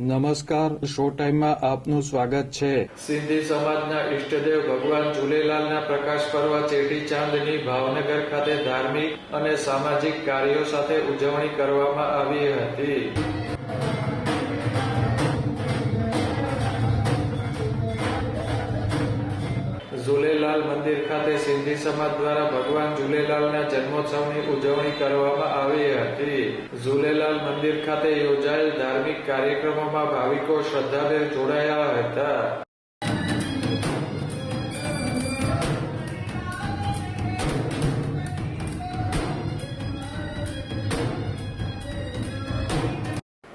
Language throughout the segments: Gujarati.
નમસ્કાર, શો ટાઈમમાં આપનું સ્વાગત છે। સિંધી સમાજના ઈષ્ટદેવ ભગવાન ઝૂલેલાલના પ્રકાશ પર્વ ચેટીચાંદની ભાવનગર ખાતે ધાર્મિક અને સામાજિક કાર્યો સાથે ઉજવણી કરવામાં આવી હતી। ઝૂલેલાલ મંદિર ખાતે સિંધી સમાજ દ્વારા ભગવાન ઝૂલેલાલના જન્મોત્સવની ઉજવણી કરવામાં આવી હતી। ઝૂલેલાલ મંદિર ખાતે યોજાયેલ ધાર્મિક કાર્યક્રમોમાં ભાવિકો શ્રદ્ધાભેર જોડાયા હતા।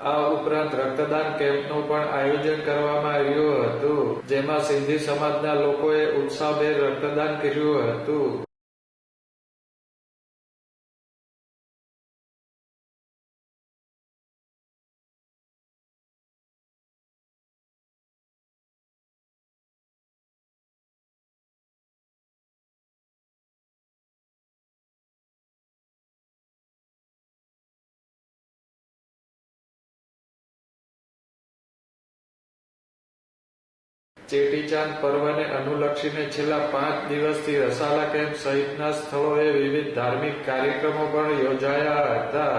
આ ઉપરાંત રક્તદાન કેમ્પનું પણ આયોજન કરવામાં આવ્યું હતું, જેમાં સિંધી સમાજના લોકોએ ઉત્સાહભેર રક્તદાન કર્યું હતું। ચેટીચાંદ પર્વને અનુલક્ષીને છેલ્લા 5 દિવસથી રસાલા કેમ્પ સહિતના સ્થળોએ વિવિધ ધાર્મિક કાર્યક્રમો પણ યોજાયા હતા।